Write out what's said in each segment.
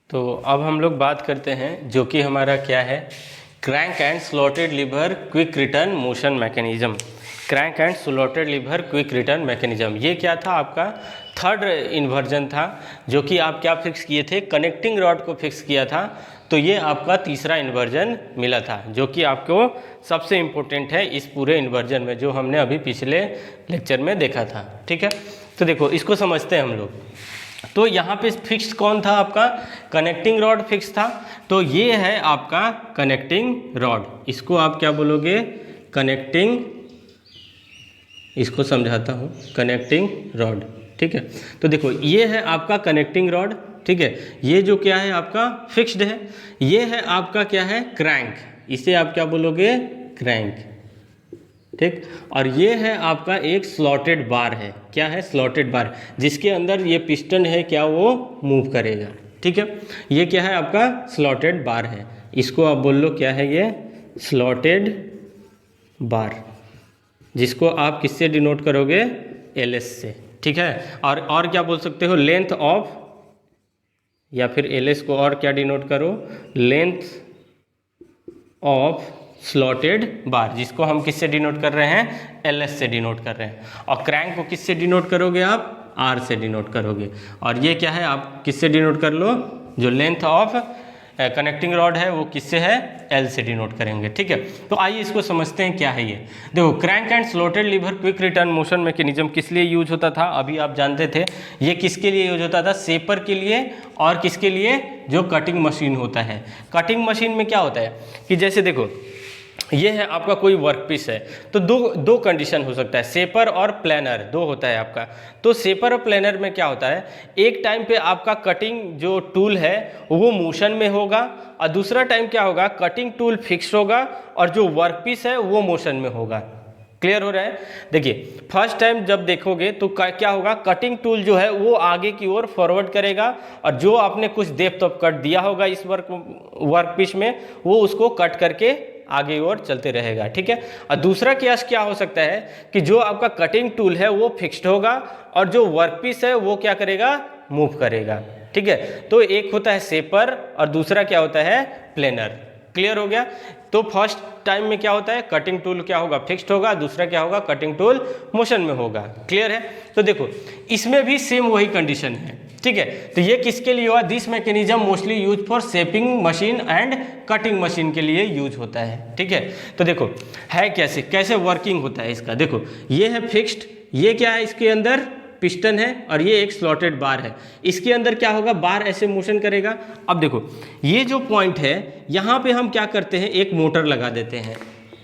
तो अब हम लोग बात करते हैं जो कि हमारा क्या है, crank and slotted lever quick return motion mechanism. Crank and slotted lever quick return mechanism, ये क्या था आपका थर्ड इन्वर्जन था, जो कि आप क्या फिक्स किए थे, कनेक्टिंग रॉड को फिक्स किया था। तो ये आपका तीसरा इन्वर्जन मिला था, जो कि आपको सबसे इम्पोर्टेंट है इस पूरे इन्वर्जन में, जो हमने अभी पिछले लेक्चर में देखा था। ठीक है, तो देखो इसको समझते हैं हम लोग। तो यहाँ पे फिक्स कौन था आपका, कनेक्टिंग रॉड फिक्स था। तो ये है आपका कनेक्टिंग रॉड, इसको आप क्या बोलोगे, कनेक्टिंग, इसको समझाता हूँ, कनेक्टिंग रॉड। ठीक है, तो देखो ये है आपका कनेक्टिंग रॉड। ठीक है, ये जो क्या है आपका फिक्स्ड है, ये है आपका क्या है क्रैंक, इसे आप क्या बोलोगे, क्रैंक। ठीक, और ये है आपका एक स्लॉटेड बार है, क्या है, स्लॉटेड बार, जिसके अंदर ये पिस्टन है क्या, वो मूव करेगा। ठीक है, ये क्या है आपका स्लॉटेड बार है, इसको आप बोल लो क्या है, ये स्लॉटेड बार, जिसको आप किससे डिनोट करोगे, एलएस से। ठीक है, और क्या बोल सकते हो, लेंथ ऑफ, या फिर एलएस को और क्या डिनोट करो, लेंथ ऑफ स्लॉटेड बार, जिसको हम किससे डिनोट कर रहे हैं, एलएस से डिनोट कर रहे हैं। और क्रैंक को किससे डिनोट करोगे आप, आर से डिनोट करोगे। और ये क्या है, आप किससे डिनोट कर लो, जो लेंथ ऑफ कनेक्टिंग रॉड है वो किससे है, एल से डिनोट करेंगे। ठीक है, तो आइए इसको समझते हैं क्या है ये। देखो crank and slotted lever quick return motion mechanism किस लिए यूज होता था, अभी आप जानते थे। ये किसके लिए यूज होता था, सेपर के लिए, और किसके लिए, जो कटिंग मशीन होता है। कटिंग मशीन में क्या होता है कि जैसे देखो ये है आपका कोई वर्कपीस है, तो दो कंडीशन हो सकता है, सेपर और प्लानर, दो होता है आपका। तो सेपर और प्लानर में क्या होता है, एक टाइम पे आपका कटिंग जो टूल है वो मोशन में होगा, और दूसरा टाइम क्या होगा, कटिंग टूल फिक्स होगा और जो वर्कपीस है वो मोशन में होगा। क्लियर हो रहा है। देखिए फर्स्ट टाइम जब देखोगे तो क्या होगा, कटिंग टूल जो है वो आगे की ओर फॉरवर्ड करेगा, और जो आपने कुछ डेप्थ ऑफ कट दिया होगा इस वर्कपीस में, वो उसको कट करके आगे और चलते रहेगा। ठीक है, और दूसरा केस क्या हो सकता है कि जो आपका कटिंग टूल है वो फिक्स्ड होगा, और जो वर्कपीस है वो क्या करेगा, मूव करेगा। ठीक है, तो एक होता है सेपर और दूसरा क्या होता है, प्लेनर। क्लियर हो गया। तो फर्स्ट टाइम में क्या होता है, कटिंग टूल क्या होगा, फिक्स्ड होगा, दूसरा क्या होगा, कटिंग टूल मोशन में होगा। क्लियर है। तो देखो इसमें भी सेम वही कंडीशन है। ठीक है, तो ये किसके लिए हुआ, this mechanism mostly use for shaping machine and cutting machine के लिए यूज होता है। ठीक है, तो देखो है कैसे वर्किंग होता है इसका। देखो ये है फिक्स्ड, ये क्या है, इसके अंदर पिस्टन है, और ये एक स्लॉटेड बार है। इसके अंदर क्या होगा, बार ऐसे मोशन करेगा। अब देखो ये जो पॉइंट है, यहाँ पे हम क्या करते हैं, एक मोटर लगा देते हैं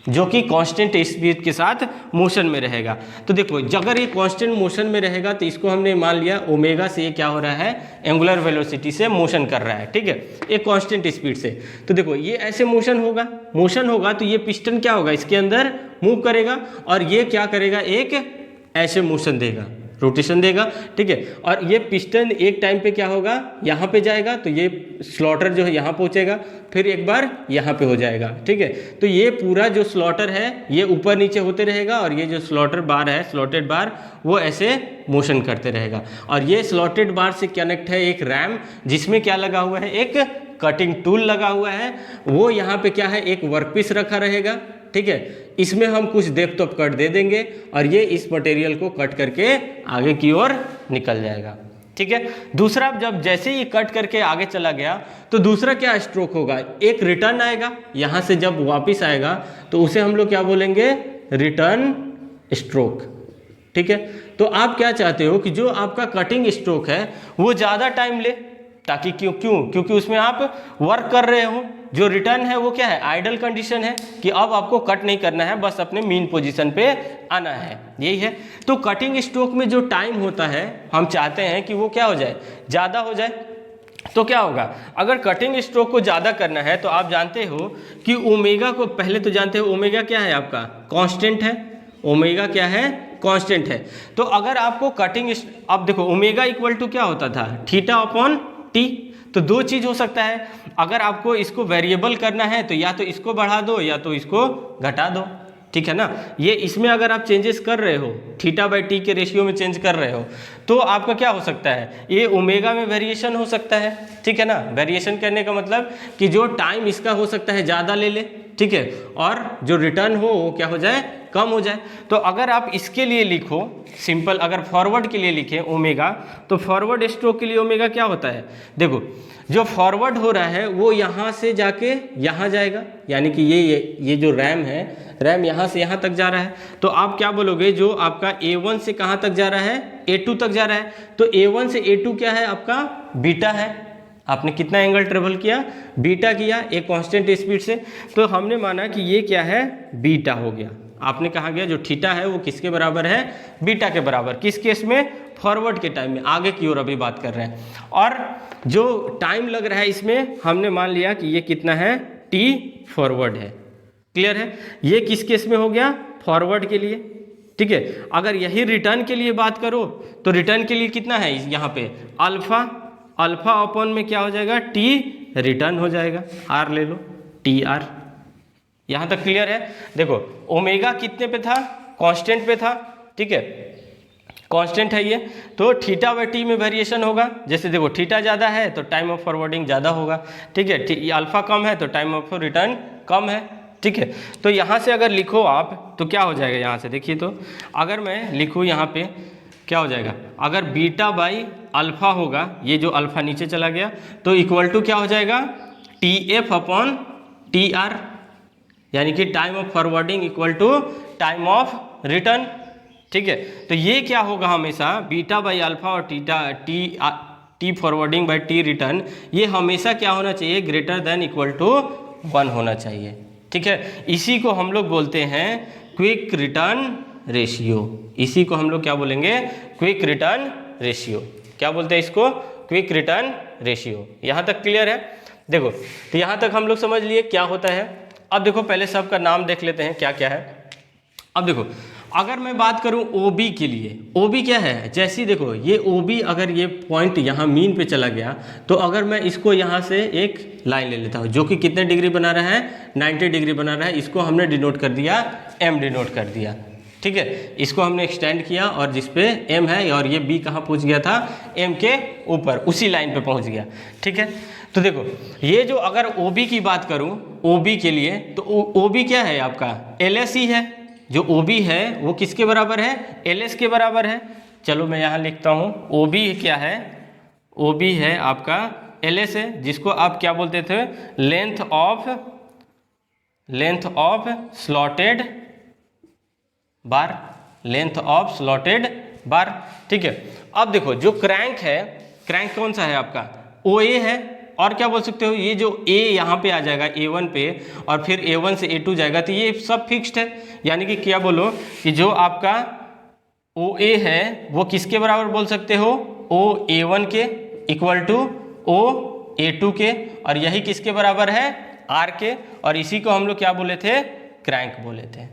जो कि कांस्टेंट स्पीड के साथ मोशन में रहेगा। तो देखो अगर ये कांस्टेंट मोशन में रहेगा तो इसको हमने मान लिया ओमेगा से ये क्या हो रहा है, एंगुलर वेलोसिटी से मोशन कर रहा है। ठीक है, एक कांस्टेंट स्पीड से। तो देखो ये ऐसे मोशन होगा तो ये पिस्टन क्या होगा, इसके अंदर मूव करेगा, और ये क्या करेगा, एक ऐसे मोशन देगा, रोटेशन देगा। ठीक है, और ये पिस्टन एक टाइम पे क्या होगा, यहाँ पे जाएगा, तो ये स्लॉटर जो है यहाँ पहुँचेगा, फिर एक बार यहाँ पे हो जाएगा। ठीक है, तो ये पूरा जो स्लॉटर है ये ऊपर नीचे होते रहेगा, और ये जो स्लॉटर बार है, स्लॉटेड बार, वो ऐसे मोशन करते रहेगा। और ये स्लॉटेड बार से कनेक्ट है एक रैम, जिसमें क्या लगा हुआ है, एक कटिंग टूल लगा हुआ है। वो यहाँ पे क्या है, एक वर्कपीस रखा रहेगा। ठीक है, इसमें हम कुछ डेप्थ ऑफ कट दे देंगे, और ये इस मटेरियल को कट करके आगे की ओर निकल जाएगा। ठीक है, दूसरा जब जैसे ही कट करके आगे चला गया तो दूसरा क्या स्ट्रोक होगा, एक रिटर्न आएगा, यहाँ से जब वापस आएगा तो उसे हम लोग क्या बोलेंगे, रिटर्न स्ट्रोक। ठीक है, तो आप क्या चाहते हो कि जो आपका कटिंग स्ट्रोक है वो ज़्यादा टाइम ले, ताकि क्योंकि उसमें आप वर्क कर रहे हो। जो रिटर्न है वो क्या है, आइडल कंडीशन है, कि अब आपको कट नहीं करना है, बस अपने मीन पोजीशन पे आना है, यही है। तो कटिंग स्ट्रोक में जो टाइम होता है हम चाहते हैं कि वो क्या हो जाए, ज़्यादा हो जाए। तो क्या होगा, अगर कटिंग स्ट्रोक को ज़्यादा करना है तो आप जानते हो कि ओमेगा को, पहले तो जानते हो ओमेगा क्या है आपका, कांस्टेंट है। ओमेगा क्या है, कांस्टेंट है। तो अगर आपको कटिंग, अब देखो ओमेगा इक्वल टू क्या होता था, थीटा अपॉन टी। तो दो चीज़ हो सकता है, अगर आपको इसको वेरिएबल करना है तो या तो इसको बढ़ा दो या तो इसको घटा दो। ठीक है ना। ये इसमें अगर आप चेंजेस कर रहे हो, थीटा बाई टी के रेशियो में चेंज कर रहे हो, तो आपका क्या हो सकता है, ये ओमेगा में वेरिएशन हो सकता है, ठीक है ना। वेरिएशन करने का मतलब कि जो टाइम इसका हो सकता है ज़्यादा ले ले, ठीक है, और जो रिटर्न हो वो क्या हो जाए, कम हो जाए। तो अगर आप इसके लिए लिखो सिंपल, अगर फॉरवर्ड के लिए लिखें ओमेगा, तो फॉरवर्ड स्ट्रोक के लिए ओमेगा क्या होता है, देखो जो फॉरवर्ड हो रहा है वो यहाँ से जाके यहाँ जाएगा, यानी कि ये जो रैम है, रैम यहाँ से यहाँ तक जा रहा है, तो आप क्या बोलोगे, जो आपका A1 से कहाँ तक जा रहा है, A2 तक जा रहा है, तो A1 से A2 क्या है, आपका बीटा है। आपने कितना एंगल ट्रेवल किया, बीटा किया, एक कांस्टेंट स्पीड से, तो हमने माना कि ये क्या है, बीटा हो गया। आपने कहा गया जो थीटा है वो किसके बराबर है, बीटा के बराबर। किस केस में, फॉरवर्ड के टाइम में, आगे की ओर अभी बात कर रहे हैं। और जो टाइम लग रहा है इसमें हमने मान लिया कि ये कितना है, टी फॉरवर्ड है। क्लियर है, ये किस केस में हो गया, फॉरवर्ड के लिए, ठीक है। अगर यही रिटर्न के लिए बात करो तो रिटर्न के लिए कितना है यहाँ पे, अल्फा, अल्फा अपॉन में क्या हो जाएगा, टी रिटर्न हो जाएगा, आर ले लो, टी आर। यहाँ तक क्लियर है। देखो ओमेगा कितने पे था, कांस्टेंट पे था, ठीक है, कांस्टेंट है ये, तो थीटा बाई टी में वेरिएशन होगा। जैसे देखो थीटा ज़्यादा है तो टाइम ऑफ फॉरवर्डिंग ज़्यादा होगा, ठीक है, अल्फा कम है तो टाइम ऑफ रिटर्न कम है, ठीक है। तो यहाँ से अगर लिखो आप तो क्या हो जाएगा, यहाँ से देखिए, तो अगर मैं लिखूँ यहाँ पे क्या हो जाएगा, अगर बीटा बाई अल्फा होगा, ये जो अल्फा नीचे चला गया, तो इक्वल टू क्या हो जाएगा, T F upon T R, यानी कि time of forwarding equal to time of return, ठीक है। तो ये क्या होगा, हमेशा बीटा बाई अल्फा और T forwarding by T return, ये हमेशा क्या होना चाहिए, ग्रेटर देन इक्वल टू 1 होना चाहिए, ठीक है। इसी को हम लोग बोलते हैं क्विक रिटर्न रेशियो, इसी को हम लोग क्या बोलेंगे, क्विक रिटर्न रेशियो। क्या बोलते हैं इसको, क्विक रिटर्न रेशियो। यहाँ तक क्लियर है। देखो तो यहाँ तक हम लोग समझ लिए क्या होता है। अब देखो पहले सबका नाम देख लेते हैं क्या क्या है। अब देखो अगर मैं बात करूं OB के लिए, OB क्या है, जैसे देखो ये OB, अगर ये पॉइंट यहाँ मीन पे चला गया, तो अगर मैं इसको यहाँ से एक लाइन ले लेता हूँ जो कि कितने डिग्री बना रहा है, 90 डिग्री बना रहा है, इसको हमने डिनोट कर दिया, M डिनोट कर दिया, ठीक है। इसको हमने एक्सटेंड किया और जिसपे M है, और ये B कहाँ पहुँच गया था, M के ऊपर, उसी लाइन पे पहुँच गया, ठीक है। तो देखो ये जो अगर OB की बात करूँ, OB के लिए, तो OB क्या है आपका, LS ही है। जो OB है वो किसके बराबर है, LS के बराबर है। चलो मैं यहाँ लिखता हूँ, OB क्या है, OB है आपका LS है, जिसको आप क्या बोलते थे, length of slotted bar, length of slotted bar, ठीक है। अब देखो जो क्रैंक है, क्रैंक कौन सा है आपका, OA है, और क्या बोल सकते हो, ये जो A यहाँ पे आ जाएगा A1 पे, और फिर A1 से A2 जाएगा, तो ये सब फिक्स्ड है। यानी कि क्या बोलो कि जो आपका OA है वो किसके बराबर बोल सकते हो, OA1 के इक्वल टू OA2 के, और यही किसके बराबर है, R के, और इसी को हम लोग क्या बोले थे, क्रैंक बोले थे।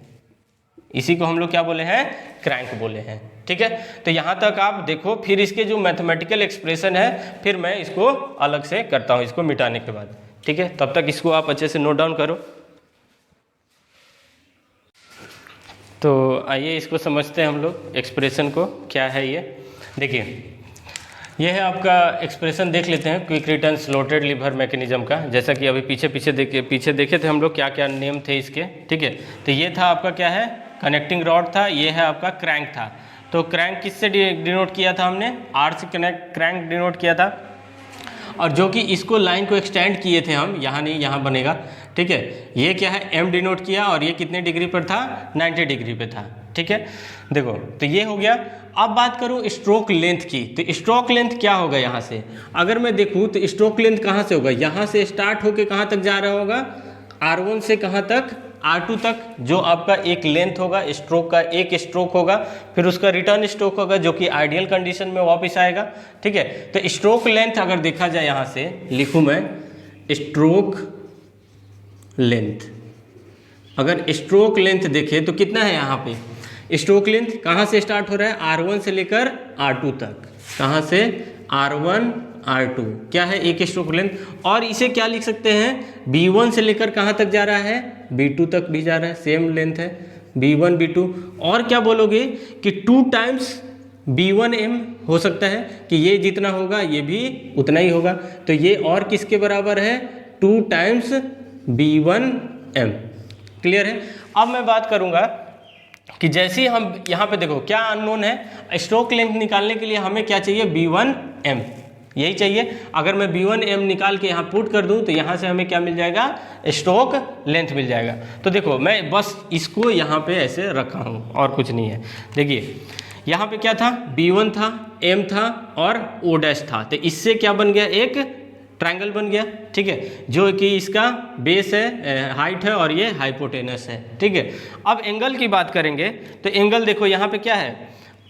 इसी को हम लोग क्या बोले हैं, क्रैंक बोले हैं, ठीक है। तो यहाँ तक आप देखो, फिर इसके जो मैथमेटिकल एक्सप्रेशन है फिर मैं इसको अलग से करता हूँ, इसको मिटाने के बाद, ठीक है। तब तक इसको आप अच्छे से नोट डाउन करो। तो आइए इसको समझते हैं हम लोग, एक्सप्रेशन को क्या है ये। देखिए ये है आपका एक्सप्रेशन, देख लेते हैं quick return slotted liver mechanism का। जैसा कि अभी पीछे देखे थे हम लोग क्या क्या नेम थे इसके, ठीक है। तो ये था आपका क्या है, कनेक्टिंग रॉड था, ये है आपका क्रैंक था। तो क्रैंक किससे डिनोट किया था हमने, R से क्रैंक डिनोट किया था, और जो कि इसको लाइन को एक्सटेंड किए थे हम, यहाँ नहीं यहाँ बनेगा, ठीक है। ये क्या है, M डिनोट किया, और ये कितने डिग्री पर था, 90 डिग्री पे था, ठीक है। देखो तो ये हो गया। अब बात करूँ स्ट्रोक लेंथ की, तो स्ट्रोक लेंथ क्या होगा, यहाँ से अगर मैं देखूँ तो स्ट्रोक लेंथ कहाँ से होगा, यहाँ से स्टार्ट होके कहाँ तक जा रहा होगा, R1 से कहाँ तक, R2 तक, जो आपका एक लेंथ होगा स्ट्रोक का, एक स्ट्रोक होगा, फिर उसका रिटर्न स्ट्रोक होगा जो कि आइडियल कंडीशन में वापस आएगा, ठीक है। तो स्ट्रोक लेंथ अगर देखा जाए, यहाँ से लिखूँ मैं स्ट्रोक लेंथ, अगर स्ट्रोक लेंथ देखें तो कितना है यहाँ पे, स्ट्रोक लेंथ कहाँ से स्टार्ट हो रहा है, R1 से लेकर R2 तक, कहाँ से, R1 R2 क्या है, एक स्ट्रोक लेंथ। और इसे क्या लिख सकते हैं, B1 से लेकर कहाँ तक जा रहा है, B2 तक भी जा रहा है, सेम लेंथ है, B1 B2, और क्या बोलोगे कि 2 टाइम्स B1M हो सकता है कि ये जितना होगा ये भी उतना ही होगा, तो ये और किसके बराबर है 2 टाइम्स B1M। क्लियर है। अब मैं बात करूंगा कि जैसे ही हम यहाँ पे देखो क्या अननोन है, स्ट्रोक लेंथ निकालने के लिए हमें क्या चाहिए B1M, यही चाहिए। अगर मैं B1M निकाल के यहाँ पुट कर दूँ तो यहाँ से हमें क्या मिल जाएगा, स्ट्रोक लेंथ मिल जाएगा। तो देखो मैं बस इसको यहाँ पे ऐसे रखा हूँ और कुछ नहीं है। देखिए यहाँ पे क्या था, B1 था, M था और O' था, तो इससे क्या बन गया, एक ट्रायंगल बन गया। ठीक है, जो कि इसका बेस है, हाइट है और ये हाइपोटेनस है। ठीक है, अब एंगल की बात करेंगे तो एंगल देखो यहाँ पे क्या है,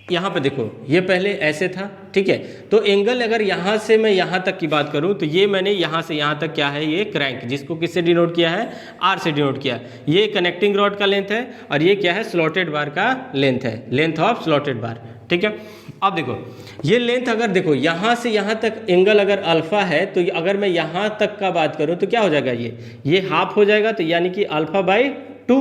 यहाँ पे देखो ये पहले ऐसे था। ठीक है, तो एंगल अगर यहाँ से मैं यहाँ तक की बात करूँ तो ये मैंने यहाँ से यहाँ तक क्या है, ये क्रैंक, जिसको किससे डिनोट किया है, आर से डिनोट किया। ये कनेक्टिंग रॉड का लेंथ है और ये क्या है, स्लॉटेड बार का लेंथ है, लेंथ ऑफ स्लॉटेड बार। ठीक है, अब देखो ये लेंथ अगर देखो यहाँ से यहाँ तक एंगल अगर अल्फा है तो अगर मैं यहाँ तक का बात करूँ तो क्या हो जाएगा, ये हाफ हो जाएगा, तो यानी कि α/2।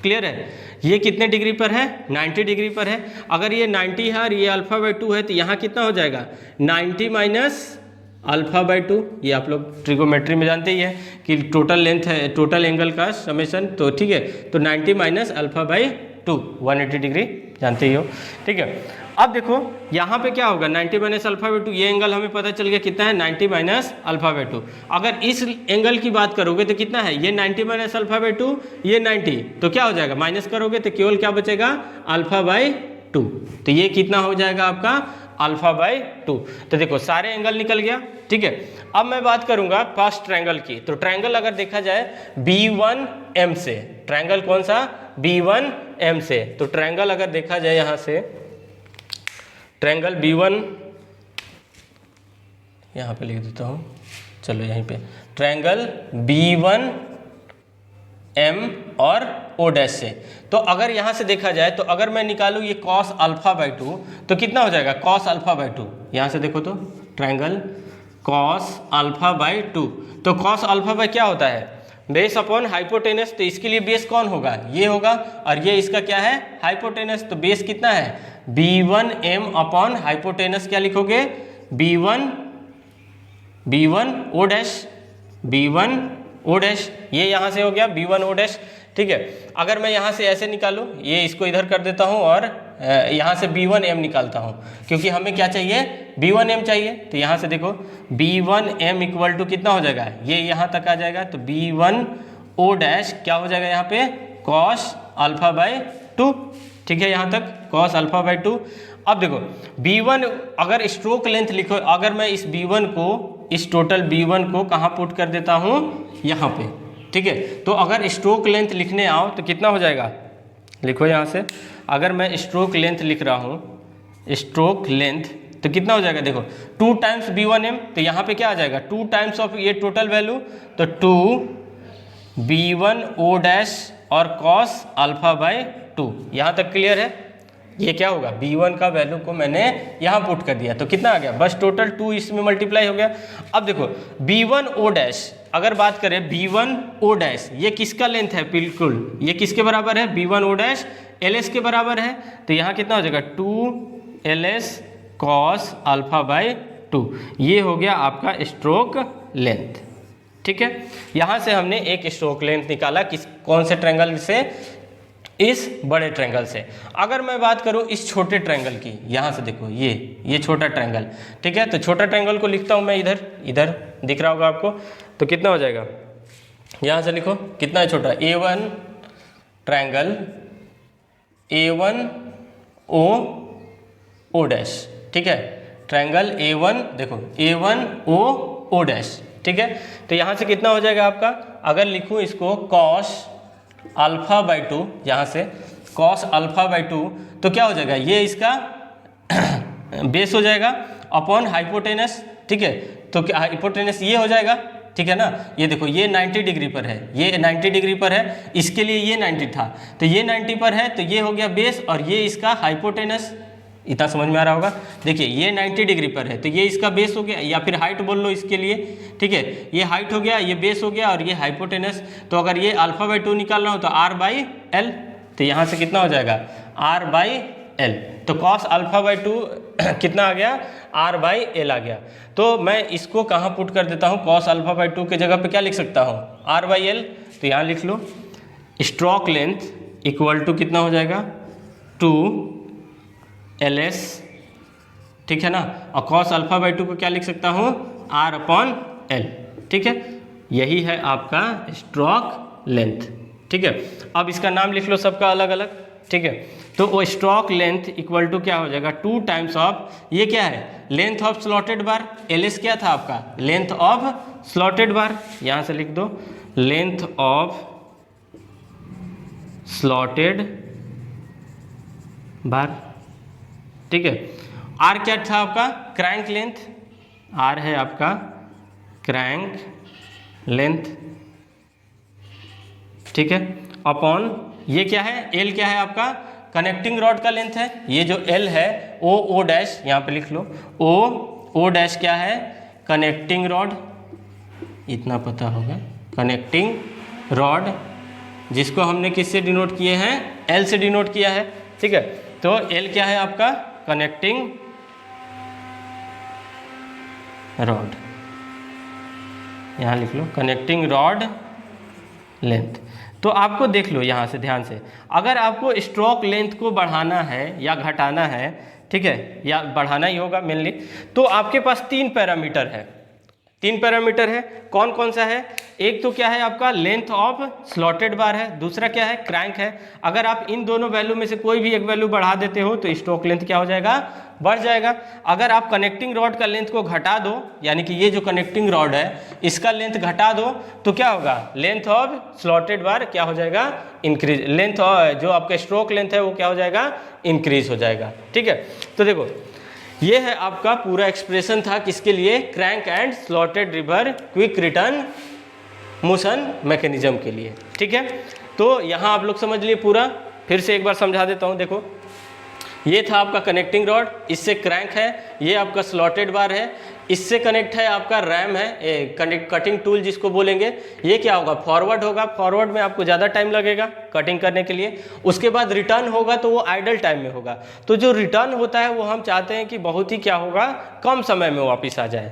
क्लियर है। ये कितने डिग्री पर है, 90 डिग्री पर है। अगर ये 90 है और ये α/2 है तो यहाँ कितना हो जाएगा, 90 माइनस α/2। ये आप लोग ट्रिगोमेट्री में जानते ही है कि टोटल लेंथ है, टोटल एंगल का समेशन। तो ठीक है, तो 90 माइनस α/2 180 डिग्री जानते ही हो। ठीक है, अब देखो यहाँ पे क्या होगा, 90 माइनस α/2, ये एंगल हमें पता चल गया कितना है, 90 माइनस α/2। अगर इस एंगल की बात करोगे तो कितना है, ये 90 माइनस α/2, ये 90, तो क्या हो जाएगा, माइनस करोगे तो केवल क्या बचेगा, α/2। तो ये कितना हो जाएगा आपका, α/2। तो देखो सारे एंगल निकल गया। ठीक है, अब मैं बात करूंगा फर्स्ट ट्रायंगल की। तो ट्रायंगल अगर देखा जाए B1M से, ट्रायंगल कौन सा, B1M से। तो ट्रायंगल अगर देखा जाए यहाँ से, ट्रायंगल B1 यहाँ पे लिख देता हूँ, चलो यहीं पे, ट्रायंगल B1M और O' से। तो अगर यहाँ से देखा जाए तो अगर मैं निकालूँ ये cos α/2 तो कितना हो जाएगा, cos α/2। यहाँ से देखो तो ट्रायंगल cos α/2, तो cos α क्या होता है, बेस अपॉन हाइपोटेनस। तो इसके लिए बेस कौन होगा, ये होगा, और ये इसका क्या है, हाइपोटेनस। तो बेस कितना है, B1M अपॉन हाइपोटेनस क्या लिखोगे, B1O', B1O', ये यहाँ से हो गया B1O'। ठीक है, अगर मैं यहाँ से ऐसे निकालूँ, ये इसको इधर कर देता हूँ और यहाँ से B1M निकालता हूँ, क्योंकि हमें क्या चाहिए, B1M चाहिए। तो यहाँ से देखो B1M इक्वल टू कितना हो जाएगा, ये यहाँ तक आ जाएगा, तो B1O' क्या हो जाएगा यहाँ पे, cos α/2। ठीक है, यहाँ तक cos α/2। अब देखो B1 अगर स्ट्रोक लेंथ लिखो, अगर मैं इस B1 को, इस टोटल B1 को कहाँ पुट कर देता हूँ, यहाँ पे। ठीक है, तो अगर स्ट्रोक लेंथ लिखने आओ तो कितना हो जाएगा, लिखो यहाँ से, अगर मैं स्ट्रोक लेंथ लिख रहा हूँ, स्ट्रोक लेंथ, तो कितना हो जाएगा, देखो 2 टाइम्स B1M, तो यहाँ पे क्या आ जाएगा, 2 टाइम्स ऑफ ये टोटल वैल्यू, तो 2 B1O' और cos α/2। यहाँ तक क्लियर है। ये क्या होगा, B1 का वैल्यू को मैंने यहाँ पुट कर दिया, तो कितना आ गया, बस टोटल 2 इसमें मल्टीप्लाई हो गया। अब देखो B1O', अगर बात करें B1O', ये किसका लेंथ है, बिल्कुल ये किसके बराबर है, B1O' LS के बराबर है। तो यहाँ कितना हो जाएगा, 2LS cos α/2। ये हो गया आपका स्ट्रोक लेंथ। ठीक है, यहाँ से हमने एक स्ट्रोक लेंथ निकाला, किस कौन से ट्रायंगल से, इस बड़े ट्रायंगल से। अगर मैं बात करूं इस छोटे ट्रायंगल की, यहाँ से देखो ये छोटा ट्रायंगल। ठीक है, तो छोटा ट्रायंगल को लिखता हूं मैं इधर दिख रहा होगा आपको, तो कितना हो जाएगा, यहाँ से लिखो कितना है छोटा, A1 ट्रायंगल A1O'। ठीक है, ट्रायंगल A1 देखो A1O'। ठीक है, तो यहाँ से कितना हो जाएगा आपका, अगर लिखूँ इसको cos α/2, यहाँ से cos α/2, तो क्या हो जाएगा, ये इसका बेस हो जाएगा अपॉन हाइपोटेनस। ठीक है, तो क्या हाइपोटेनस ये हो जाएगा। ठीक है ना, ये देखो ये 90 डिग्री पर है, ये 90 डिग्री पर है, इसके लिए ये 90 था, तो ये 90 पर है, तो ये हो गया बेस और ये इसका हाइपोटेनस। इतना समझ में आ रहा होगा। देखिए ये 90 डिग्री पर है, तो ये इसका बेस हो गया, या फिर हाइट बोल लो इसके लिए। ठीक है, ये हाइट हो गया, ये बेस हो गया और ये हाइपोटेनस। तो अगर ये α/2 निकालना हो तो R/L। तो यहाँ से कितना हो जाएगा r/l। तो cos α/2 कितना आ गया r/l आ गया। तो मैं इसको कहाँ पुट कर देता हूँ, cos α/2 के जगह पे क्या लिख सकता हूँ r/l। तो यहाँ लिख लो स्ट्रोक लेंथ इक्वल टू कितना हो जाएगा 2ls, ठीक है ना। और cos α/2 को क्या लिख सकता हूँ r/l, ठीक है। यही है आपका स्ट्रोक लेंथ, ठीक है। अब इसका नाम लिख लो सबका अलग अलग, ठीक है। तो वो स्ट्रोक लेंथ इक्वल टू क्या हो जाएगा 2 टाइम्स ऑफ, ये क्या है length of slotted bar, ls क्या था आपका लेंथ ऑफ स्लॉटेड बार, यहाँ से लिख दो लेंथ ऑफ स्लॉटेड बार, ठीक है। r क्या था आपका क्रैंक लेंथ, r है आपका क्रैंक लेंथ, ठीक है। अपॉन ये क्या है l क्या है आपका कनेक्टिंग रॉड का लेंथ है, ये जो l है o डैश यहाँ पे लिख लो o डैश क्या है कनेक्टिंग रॉड, इतना पता होगा कनेक्टिंग रॉड, जिसको हमने किससे डिनोट किए हैं l से डिनोट किया है, ठीक है। तो l क्या है आपका कनेक्टिंग रॉड, यहाँ लिख लो कनेक्टिंग रॉड लेंथ। तो आपको देख लो यहाँ से ध्यान से, अगर आपको स्ट्रोक लेंथ को बढ़ाना है या घटाना है, ठीक है, या बढ़ाना ही होगा मेनली, तो आपके पास 3 पैरामीटर है, 3 पैरामीटर है। कौन कौन सा है, एक तो क्या है आपका लेंथ ऑफ स्लॉटेड बार है, दूसरा क्या है क्रैंक है। अगर आप इन दोनों वैल्यू में से कोई भी एक वैल्यू बढ़ा देते हो तो स्ट्रोक लेंथ क्या हो जाएगा बढ़ जाएगा। अगर आप कनेक्टिंग रॉड का लेंथ को घटा दो, यानी कि ये जो कनेक्टिंग रॉड है इसका लेंथ घटा दो, तो क्या होगा लेंथ ऑफ स्लॉटेड बार क्या हो जाएगा इंक्रीज, लेंथ जो आपका स्ट्रोक लेंथ है वो क्या हो जाएगा इंक्रीज हो जाएगा, ठीक है। तो देखो ये है आपका पूरा एक्सप्रेशन था किसके लिए crank and slotted river quick return motion mechanism के लिए, ठीक है। तो यहाँ आप लोग समझ लिए पूरा, फिर से एक बार समझा देता हूँ। देखो ये था आपका कनेक्टिंग रॉड, इससे क्रैंक है, ये आपका स्लॉटेड बार है, इससे कनेक्ट है आपका रैम है, कटिंग टूल जिसको बोलेंगे। ये क्या होगा फॉरवर्ड होगा, फॉरवर्ड में आपको ज़्यादा टाइम लगेगा कटिंग करने के लिए। उसके बाद रिटर्न होगा तो वो आइडल टाइम में होगा। तो जो रिटर्न होता है वो हम चाहते हैं कि बहुत ही क्या होगा कम समय में वापस आ जाए,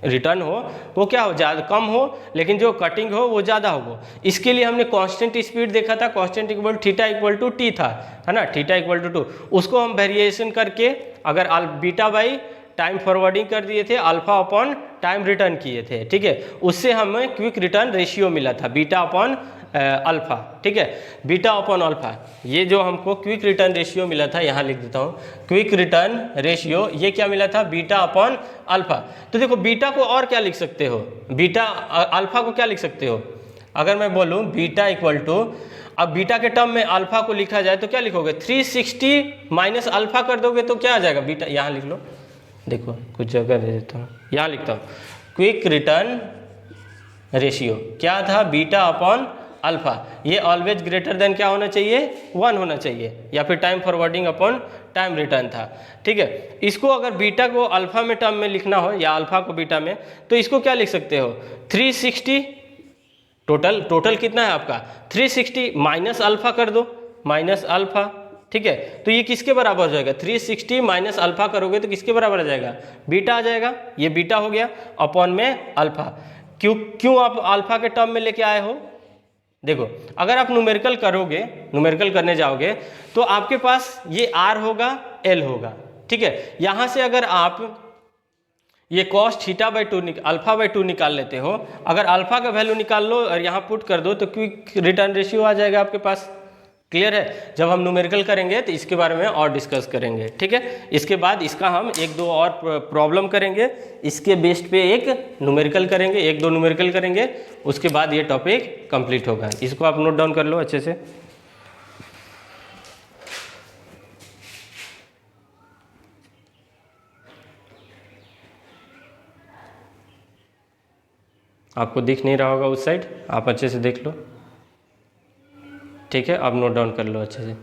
रिटर्न हो वो क्या हो ज़्यादा कम हो, लेकिन जो कटिंग हो वो ज़्यादा हो। इसके लिए हमने कांस्टेंट स्पीड देखा था, constant equal theta equal to T था, है ना, थीटा इक्वल टू 2। उसको हम वेरिएशन करके अगर बीटा बाई टाइम फॉरवर्डिंग कर दिए थे, अल्फा अपॉन टाइम रिटर्न किए थे, ठीक है। उससे हमें क्विक रिटर्न रेशियो मिला था बीटा अपॉन अल्फा, ठीक है, बीटा अपॉन अल्फा। ये जो हमको क्विक रिटर्न रेशियो मिला था, यहाँ लिख देता हूँ क्विक रिटर्न रेशियो, ये क्या मिला था बीटा अपॉन अल्फा। तो देखो बीटा को और क्या लिख सकते हो, बीटा अल्फा को क्या लिख सकते हो, अगर मैं बोलूँ बीटा इक्वल टू, अब बीटा के टर्म में अल्फा को लिखा जाए तो क्या लिखोगे 360 माइनस अल्फा कर दोगे तो क्या आ जाएगा बीटा, यहाँ लिख लो, देखो कुछ जगह दे देता हूँ, यहाँ लिखता हूँ क्विक रिटर्न रेशियो क्या था बीटा अपॉन अल्फा। ये ऑलवेज ग्रेटर देन क्या होना चाहिए 1 होना चाहिए, या फिर time forwarding upon time return था, ठीक है। इसको अगर बीटा को अल्फा में टर्म में लिखना हो या अल्फा को बीटा में, तो इसको क्या लिख सकते हो 360, टोटल कितना है आपका 360 माइनस अल्फा कर दो, माइनस अल्फा, ठीक है। तो ये किसके बराबर हो जाएगा 360 माइनस अल्फा करोगे तो किसके बराबर आ जाएगा बीटा आ जाएगा, ये बीटा हो गया अपॉन में अल्फा। क्यों आप अल्फा के टर्म में लेके आए हो, देखो अगर आप न्यूमेरिकल करोगे, न्यूमेरिकल करने जाओगे तो आपके पास ये r होगा l होगा, ठीक है। यहाँ से अगर आप ये cos theta by 2 alpha by 2 निकाल लेते हो, अगर अल्फा का वैल्यू निकाल लो और यहाँ पुट कर दो तो क्विक रिटर्न रेशियो आ जाएगा आपके पास। क्लियर है, जब हम न्यूमेरिकल करेंगे तो इसके बारे में और डिस्कस करेंगे, ठीक है। इसके बाद इसका हम 1-2 और प्रॉब्लम करेंगे, इसके बेस्ड पे एक न्यूमेरिकल करेंगे, 1-2 न्यूमेरिकल करेंगे, उसके बाद ये टॉपिक कंप्लीट होगा। इसको आप नोट डाउन कर लो अच्छे से। आपको दिख नहीं रहा होगा उस साइड, आप अच्छे से देख लो, ठीक है। अब नोट डाउन कर लो अच्छे से।